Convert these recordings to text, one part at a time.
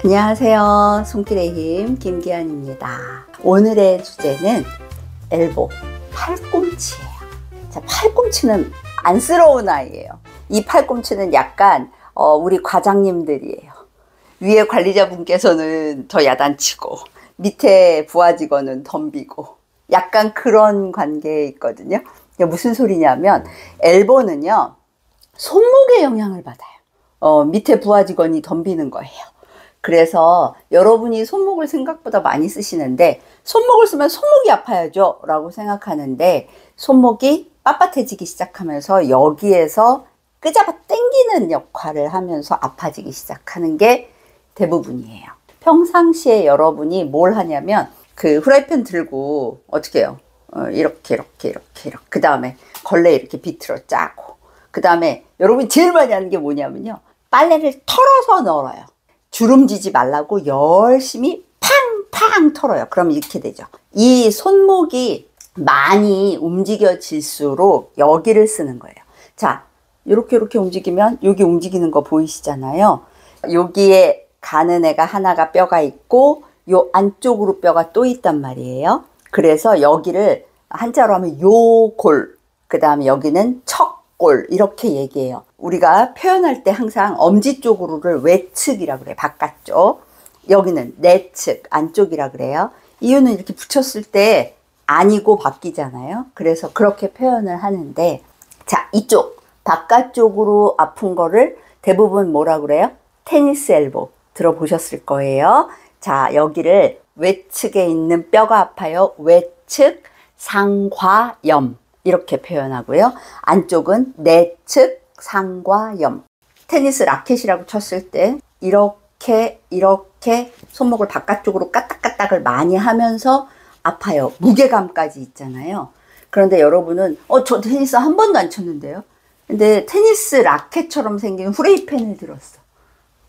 안녕하세요. 손길의 힘 김기현입니다. 오늘의 주제는 엘보, 팔꿈치예요. 자, 팔꿈치는 안쓰러운 아이예요. 이 팔꿈치는 약간 우리 과장님들이에요. 위에 관리자분께서는 더 야단치고 밑에 부하 직원은 덤비고 약간 그런 관계에 있거든요. 무슨 소리냐면 엘보는요, 손목에 영향을 받아요. 밑에 부하 직원이 덤비는 거예요. 그래서 여러분이 손목을 생각보다 많이 쓰시는데, 손목을 쓰면 손목이 아파야죠 라고 생각하는데, 손목이 빳빳해지기 시작하면서 여기에서 끄잡아 당기는 역할을 하면서 아파지기 시작하는 게 대부분이에요. 평상시에 여러분이 뭘 하냐면, 그 후라이팬 들고 어떻게 해요? 이렇게 그 다음에 걸레 이렇게 비틀어 짜고, 그 다음에 여러분이 제일 많이 하는 게 뭐냐면요, 빨래를 털어서 널어요. 주름지지 말라고 열심히 팡팡 털어요. 그럼 이렇게 되죠. 이 손목이 많이 움직여질수록 여기를 쓰는 거예요. 자, 이렇게 움직이면 여기 움직이는 거 보이시잖아요. 여기에 가는 애가 하나가 뼈가 있고 요 안쪽으로 뼈가 또 있단 말이에요. 그래서 여기를 한자로 하면 요골, 그 다음에 여기는 척골, 이렇게 얘기해요. 우리가 표현할 때 항상 엄지 쪽으로를 외측이라 그래요. 바깥쪽. 여기는 내측, 안쪽이라 그래요. 이유는 이렇게 붙였을 때 아니고 바뀌잖아요. 그래서 그렇게 표현을 하는데, 자, 이쪽 바깥쪽으로 아픈 거를 대부분 뭐라 그래요? 테니스 엘보 들어보셨을 거예요. 자, 여기를 외측에 있는 뼈가 아파요. 외측 상과염, 이렇게 표현하고요. 안쪽은 내측 상과염. 테니스 라켓이라고 쳤을 때 이렇게 손목을 바깥쪽으로 까딱까딱을 많이 하면서 아파요. 무게감까지 있잖아요. 그런데 여러분은 저 테니스 한 번도 안 쳤는데요. 근데 테니스 라켓처럼 생긴 후레이팬을 들었어.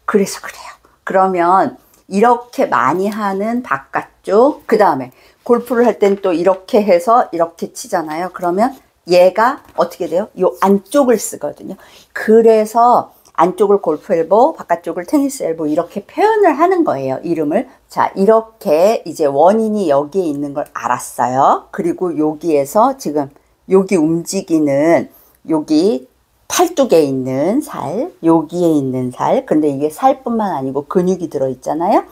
그래서 그래요. 그러면 이렇게 많이 하는 바깥쪽, 그 다음에 골프를 할 땐 또 이렇게 해서 이렇게 치잖아요. 그러면 얘가 어떻게 돼요? 요 안쪽을 쓰거든요. 그래서 안쪽을 골프 엘보, 바깥쪽을 테니스 엘보, 이렇게 표현을 하는 거예요, 이름을. 자, 이렇게 이제 원인이 여기에 있는 걸 알았어요. 그리고 여기에서 지금 여기 움직이는, 여기 팔뚝에 있는 살, 여기에 있는 살, 근데 이게 살뿐만 아니고 근육이 들어있잖아요.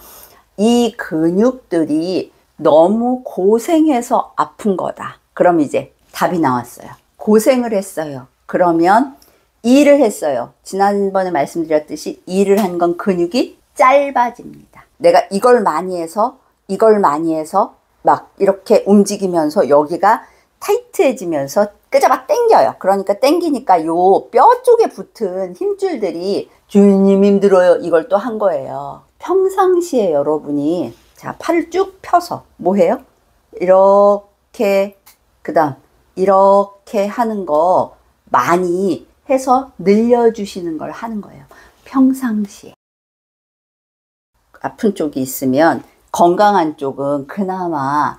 이 근육들이 너무 고생해서 아픈 거다. 그럼 이제 답이 나왔어요. 고생을 했어요. 그러면 일을 했어요. 지난번에 말씀드렸듯이 일을 한 건 근육이 짧아집니다. 내가 이걸 많이 해서 막 이렇게 움직이면서 여기가 타이트해지면서 끄잡아 당겨요. 그러니까 당기니까 요 뼈 쪽에 붙은 힘줄들이 주인님 힘들어요, 이걸 또 한 거예요. 평상시에 여러분이, 자, 팔을 쭉 펴서 뭐 해요? 이렇게, 그 다음 이렇게 하는 거 많이 해서 늘려주시는 걸 하는 거예요. 평상시에. 아픈 쪽이 있으면 건강한 쪽은 그나마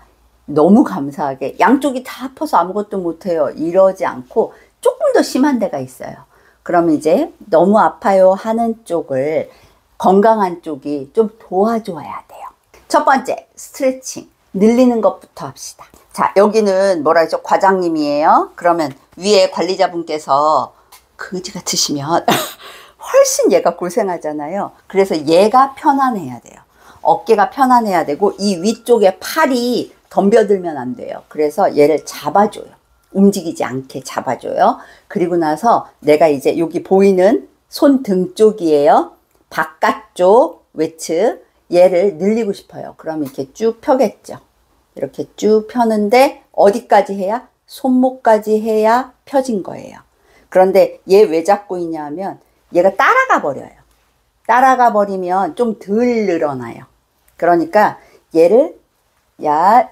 너무 감사하게 양쪽이 다 아파서 아무것도 못해요, 이러지 않고 조금 더 심한 데가 있어요. 그럼 이제 너무 아파요 하는 쪽을 건강한 쪽이 좀 도와줘야 돼요. 첫 번째, 스트레칭, 늘리는 것부터 합시다. 자, 여기는 뭐라 했죠? 과장님이에요. 그러면 위에 관리자분께서 그지 같으시면 훨씬 얘가 고생하잖아요. 그래서 얘가 편안해야 돼요. 어깨가 편안해야 되고 이 위쪽에 팔이 덤벼들면 안 돼요. 그래서 얘를 잡아줘요. 움직이지 않게 잡아줘요. 그리고 나서 내가 이제 여기 보이는 손등 쪽이에요. 바깥쪽 외측, 얘를 늘리고 싶어요. 그럼 이렇게 쭉 펴겠죠. 이렇게 쭉 펴는데 어디까지 해야? 손목까지 해야 펴진 거예요. 그런데 얘 왜 잡고 있냐 하면 얘가 따라가 버려요. 따라가 버리면 좀 덜 늘어나요. 그러니까 얘를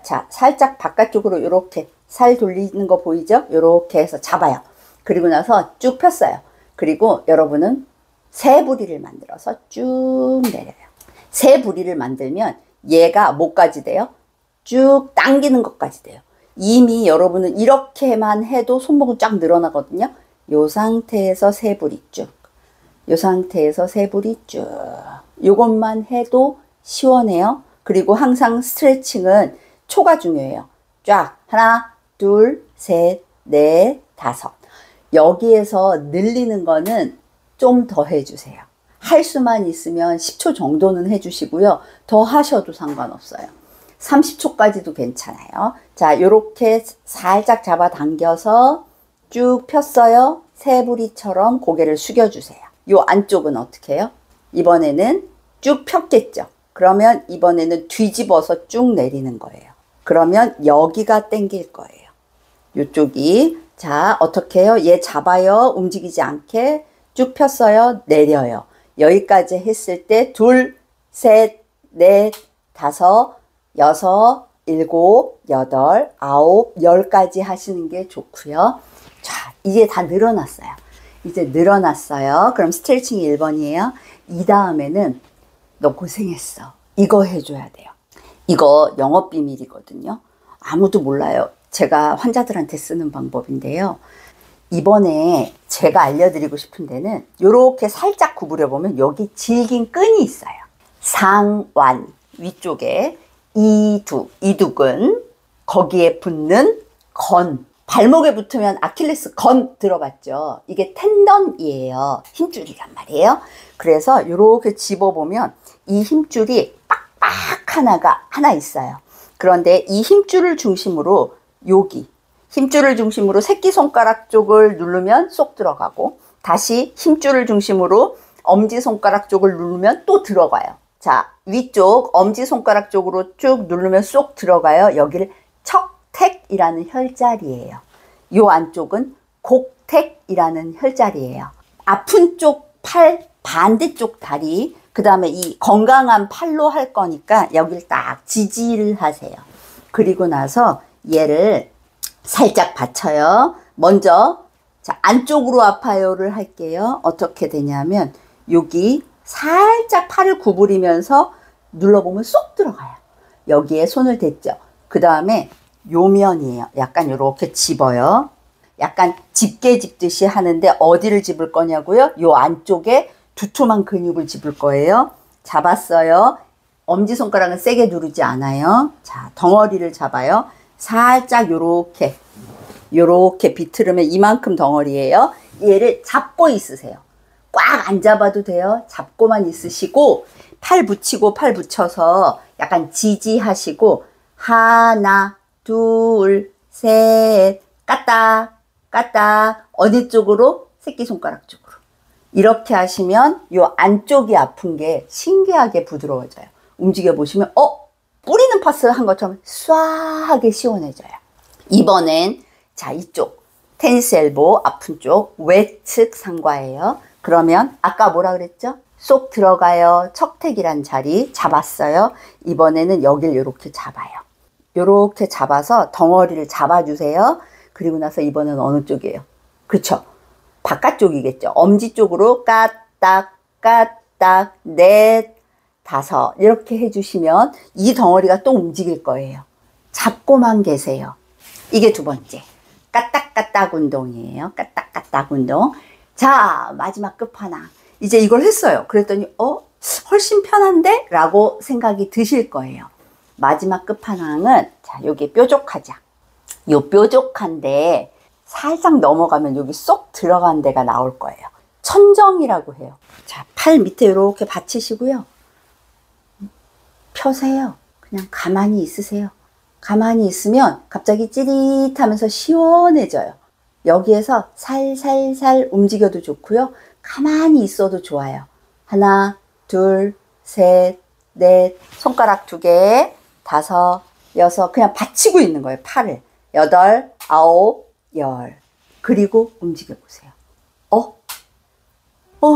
자, 살짝 바깥쪽으로 이렇게 살 돌리는 거 보이죠? 이렇게 해서 잡아요. 그리고 나서 쭉 폈어요. 그리고 여러분은 세 부리를 만들어서 쭉 내려요. 세 부리를 만들면 얘가 뭐까지 돼요? 쭉 당기는 것까지 돼요. 이미 여러분은 이렇게만 해도 손목은 쫙 늘어나거든요. 요 상태에서 세 부리 쭉, 요 상태에서 세 부리 쭉, 요것만 해도 시원해요. 그리고 항상 스트레칭은 초가 중요해요. 쫙 하나, 둘, 셋, 넷, 다섯. 여기에서 늘리는 거는 좀 더 해주세요. 할 수만 있으면 10초 정도는 해주시고요. 더 하셔도 상관없어요. 30초까지도 괜찮아요. 자, 요렇게 살짝 잡아당겨서 쭉 폈어요. 새부리처럼 고개를 숙여주세요. 요 안쪽은 어떻게 해요? 이번에는 쭉 폈겠죠. 그러면 이번에는 뒤집어서 쭉 내리는 거예요. 그러면 여기가 당길 거예요. 요쪽이. 자, 어떻게 해요? 얘 잡아요. 움직이지 않게 쭉 폈어요. 내려요. 여기까지 했을 때 둘, 셋, 넷, 다섯, 여섯, 일곱, 여덟, 아홉, 열까지 하시는 게 좋고요. 자, 이제 다 늘어났어요. 이제 늘어났어요. 그럼 스트레칭이 1번이에요. 이 다음에는 너 고생했어. 이거 해줘야 돼요. 이거 영업 비밀이거든요. 아무도 몰라요. 제가 환자들한테 쓰는 방법인데요. 이번에 제가 알려드리고 싶은 데는 이렇게 살짝 구부려 보면 여기 질긴 끈이 있어요. 상완 위쪽에 이두근 거기에 붙는 건, 발목에 붙으면 아킬레스 건 들어봤죠. 이게 텐던이에요. 힘줄이란 말이에요. 그래서 이렇게 집어보면 이 힘줄이 빡빡 하나 있어요. 그런데 이 힘줄을 중심으로 여기 힘줄을 중심으로 새끼손가락 쪽을 누르면 쏙 들어가고, 다시 힘줄을 중심으로 엄지손가락 쪽을 누르면 또 들어가요. 자, 위쪽 엄지손가락 쪽으로 쭉 누르면 쏙 들어가요. 여기를 척택이라는 혈자리예요. 요 안쪽은 곡택이라는 혈자리예요. 아픈 쪽 팔, 반대쪽 다리, 그 다음에 이 건강한 팔로 할 거니까 여기를 딱 지지를 하세요. 그리고 나서 얘를 살짝 받쳐요. 먼저 자, 안쪽으로 아파요를 할게요. 어떻게 되냐면 여기 살짝 팔을 구부리면서 눌러보면 쏙 들어가요. 여기에 손을 댔죠. 그 다음에 요 면이에요. 약간 이렇게 집어요. 약간 집게 집듯이 하는데 어디를 집을 거냐고요? 요 안쪽에 두툼한 근육을 집을 거예요. 잡았어요. 엄지손가락은 세게 누르지 않아요. 자, 덩어리를 잡아요. 살짝 요렇게 비틀으면 이만큼 덩어리예요. 얘를 잡고 있으세요. 꽉 안 잡아도 돼요. 잡고만 있으시고 팔 붙이고 팔 붙여서 약간 지지하시고 하나, 둘, 셋, 까딱 어디 쪽으로? 새끼손가락 쪽으로. 이렇게 하시면 요 안쪽이 아픈 게 신기하게 부드러워져요. 움직여 보시면 뿌리는 파스 한 것처럼 쏴하게 시원해져요. 이번엔 자, 이쪽 테니스 엘보 아픈 쪽 외측 상과예요. 그러면 아까 뭐라 그랬죠? 쏙 들어가요. 척택이란 자리 잡았어요. 이번에는 여길 이렇게 잡아요. 이렇게 잡아서 덩어리를 잡아주세요. 그리고 나서 이번엔 어느 쪽이에요? 그쵸? 바깥쪽이겠죠. 엄지 쪽으로 까딱 넷, 다섯 이렇게 해주시면 이 덩어리가 또 움직일 거예요. 잡고만 계세요. 이게 두 번째. 까딱 운동이에요. 까딱 운동. 자, 마지막 끝판왕. 이제 이걸 했어요. 그랬더니 훨씬 편한데? 라고 생각이 드실 거예요. 마지막 끝판왕은 자, 여기 뾰족하자. 요 뾰족한데 살짝 넘어가면 여기 쏙 들어간 데가 나올 거예요. 천정이라고 해요. 자, 팔 밑에 이렇게 받치시고요. 펴세요. 그냥 가만히 있으세요. 가만히 있으면 갑자기 찌릿하면서 시원해져요. 여기에서 살살살 움직여도 좋고요. 가만히 있어도 좋아요. 하나, 둘, 셋, 넷, 손가락 2개, 5, 6, 그냥 받치고 있는 거예요. 팔을. 8, 9, 10. 그리고 움직여 보세요.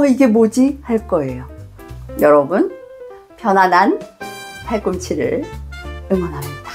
이게 뭐지? 할 거예요. 여러분, 편안한 팔꿈치를 응원합니다.